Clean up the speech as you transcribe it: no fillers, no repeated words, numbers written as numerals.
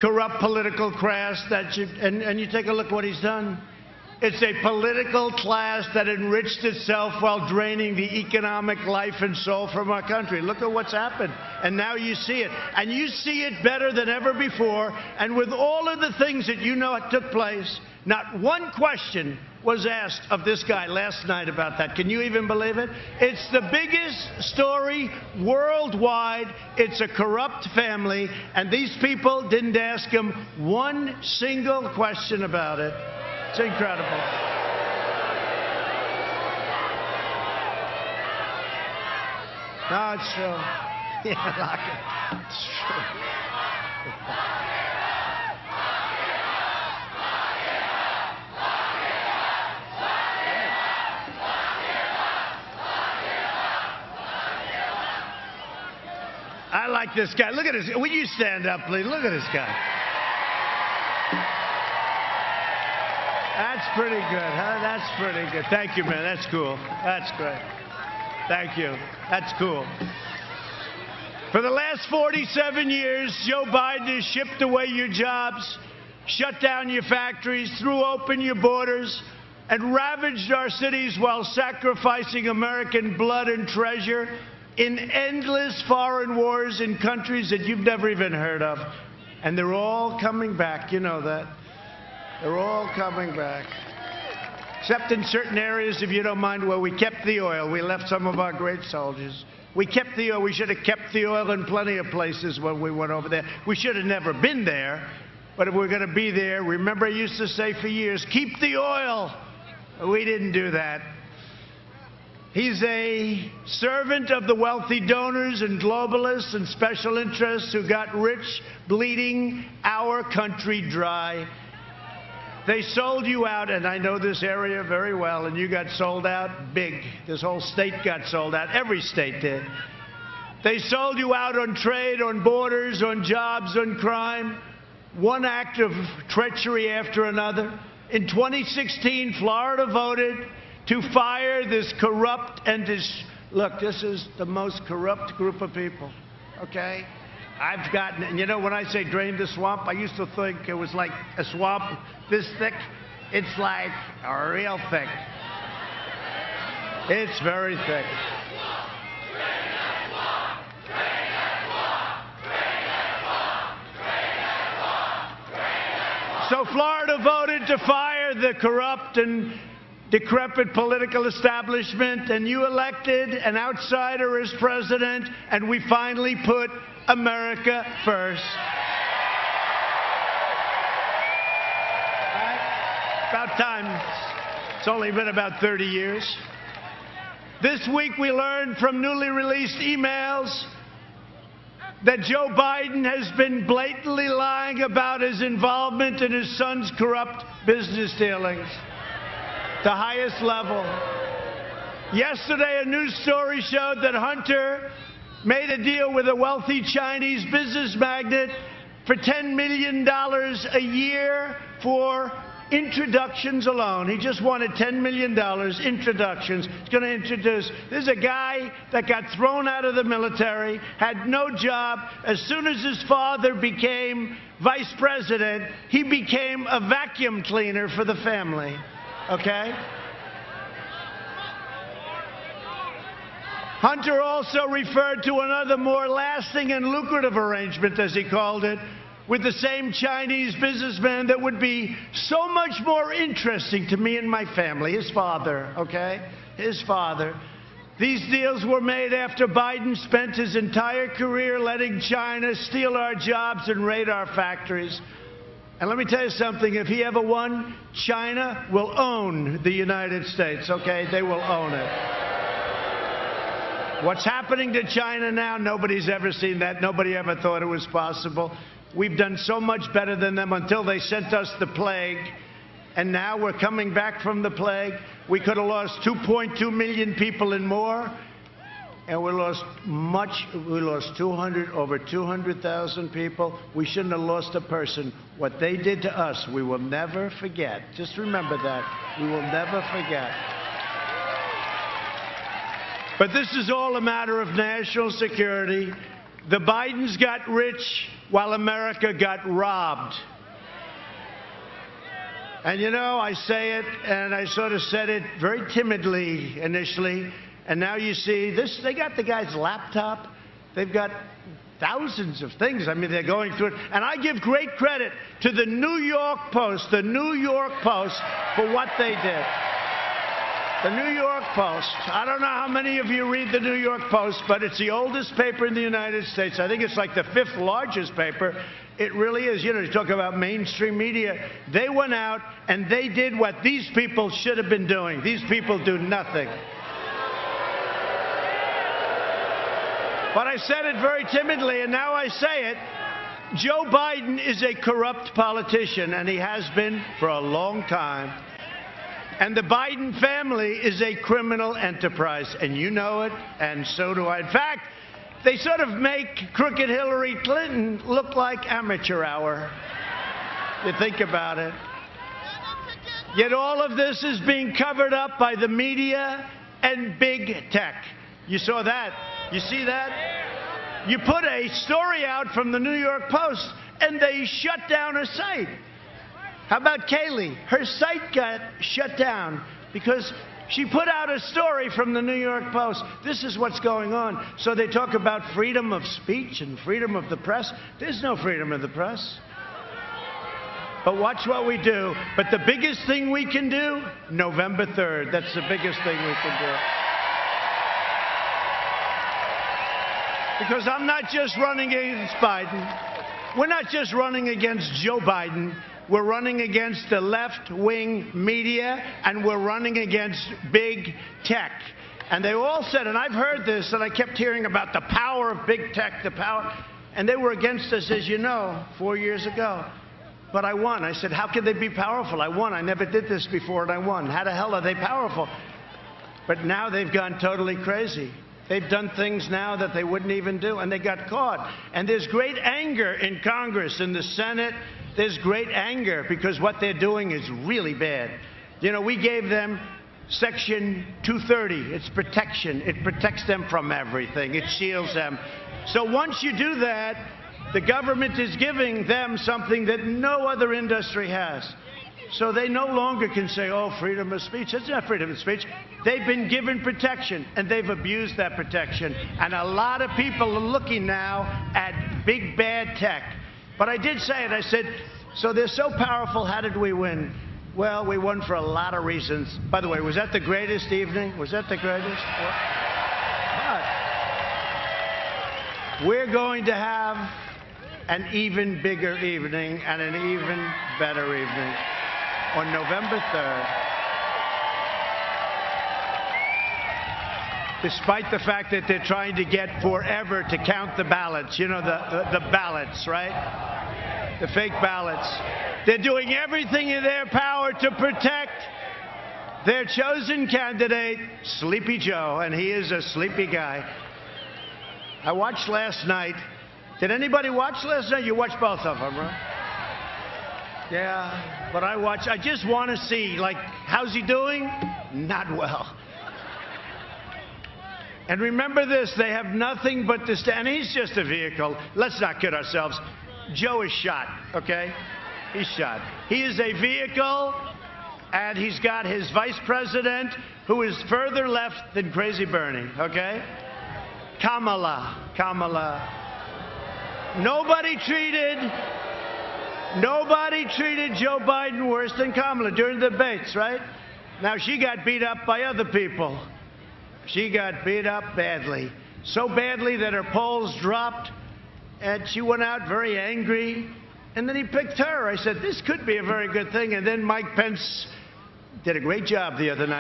corrupt political class and you take a look what he's done. It's a political class that enriched itself while draining the economic life and soul from our country. Look at what's happened. And now you see it. And you see it better than ever before. And with all of the things that you know took place, not one question was asked of this guy last night about that. Can you even believe it? It's the biggest story worldwide. It's a corrupt family. And these people didn't ask him one single question about it. It's incredible. No, it's true. Yeah, lock it. It's true. I like this guy. Look at this. Will you stand up, please? Look at this guy. That's pretty good, huh? That's pretty good. Thank you, man. That's cool. That's great. Thank you. That's cool. For the last 47 years, Joe Biden has shipped away your jobs, shut down your factories, threw open your borders, and ravaged our cities while sacrificing American blood and treasure in endless foreign wars in countries that you've never even heard of. And they're all coming back. You know that. They're all coming back. Except in certain areas, if you don't mind, where we kept the oil. We left some of our great soldiers. We kept the oil. We should have kept the oil in plenty of places when we went over there. We should have never been there. But if we're going to be there, remember I used to say for years, keep the oil. We didn't do that. He's a servant of the wealthy donors and globalists and special interests who got rich bleeding our country dry. They sold you out, and I know this area very well, and you got sold out big. This whole state got sold out. Every state did. They sold you out on trade, on borders, on jobs, on crime. One act of treachery after another. In 2016, Florida voted to fire this corrupt and look, this is the most corrupt group of people, okay? I've gotten, you know, when I say drain the swamp, I used to think it was like a swamp this thick. It's like real thick. It's very thick. So Florida voted to fire the corrupt and decrepit political establishment, and you elected an outsider as president, and we finally put America first. About time. It's only been about 30 years. This week we learned from newly released emails that Joe Biden has been blatantly lying about his involvement in his son's corrupt business dealings. The highest level. Yesterday, a news story showed that Hunter made a deal with a wealthy Chinese business magnate for $10 million a year for introductions alone. He just wanted $10 million, introductions. He's going to introduce. This is a guy that got thrown out of the military, had no job. As soon as his father became vice president, he became a vacuum cleaner for the family. Okay? Hunter also referred to another more lasting and lucrative arrangement, as he called it, with the same Chinese businessman that would be so much more interesting to me and my family, his father, okay? His father. These deals were made after Biden spent his entire career letting China steal our jobs and raid our factories. And let me tell you something, if he ever won, China will own the United States, okay? They will own it. What's happening to China now, nobody's ever seen that. Nobody ever thought it was possible. We've done so much better than them until they sent us the plague. And now we're coming back from the plague. We could have lost 2.2 million people and more. And we lost much. We lost over 200,000 people. We shouldn't have lost a person. What they did to us, we will never forget. Just remember that. We will never forget. But this is all a matter of national security. The Bidens got rich while America got robbed. And you know, I say it, and I sort of said it very timidly initially, and now you see this, they got the guy's laptop, they've got thousands of things. I mean, they're going through it. And I give great credit to the New York Post, for what they did. The New York Post. I don't know how many of you read the New York Post, but it's the oldest paper in the United States. I think it's like the 5th largest paper. It really is. You know, you talk about mainstream media. They went out and they did what these people should have been doing. These people do nothing. But I said it very timidly, and now I say it. Joe Biden is a corrupt politician, and he has been for a long time. And the Biden family is a criminal enterprise, and you know it, and so do I. In fact, they sort of make crooked Hillary Clinton look like amateur hour. You think about it. Yet all of this is being covered up by the media and big tech. You saw that? You see that? You put a story out from the New York Post, and they shut down her site. How about Kayleigh? Her site got shut down because she put out a story from the New York Post. This is what's going on. So they talk about freedom of speech and freedom of the press. There's no freedom of the press. But watch what we do. But the biggest thing we can do, November 3rd. That's the biggest thing we can do. Because I'm not just running against Biden. We're not just running against Joe Biden. We're running against the left-wing media, and we're running against big tech. And they all said, and I've heard this, and I kept hearing about the power of big tech, the power. And they were against us, as you know, 4 years ago. But I won. I said, how can they be powerful? I won. I never did this before, and I won. How the hell are they powerful? But now they've gone totally crazy. They've done things now that they wouldn't even do, and they got caught. And there's great anger in Congress, in the Senate. There's great anger because what they're doing is really bad. You know, we gave them Section 230. It's protection. It protects them from everything. It shields them. So once you do that, the government is giving them something that no other industry has. So they no longer can say, oh, freedom of speech. That's not freedom of speech. They've been given protection, and they've abused that protection. And a lot of people are looking now at big, bad tech. But I did say it. I said, so they're so powerful, how did we win? Well, we won for a lot of reasons. By the way, was that the greatest evening? Was that the greatest? But we're going to have an even bigger evening and an even better evening on November 3rd. Despite the fact that they're trying to get forever to count the ballots, you know, the ballots, right? The fake ballots. They're doing everything in their power to protect their chosen candidate, Sleepy Joe, and he is a sleepy guy. I watched last night. Did anybody watch last night? You watched both of them, right? Yeah, but I just want to see, like, how's he doing? Not well. And remember this, they have nothing but this, and he's just a vehicle. Let's not kid ourselves. Joe is shot, okay? He's shot. He is a vehicle, and he's got his vice president, who is further left than Crazy Bernie, okay? Kamala. Nobody treated Joe Biden worse than Kamala during the debates, right? Now, she got beat up by other people. She got beat up badly. So badly that her polls dropped, and she went out very angry. And then he picked her. I said, this could be a very good thing. And then Mike Pence did a great job the other night.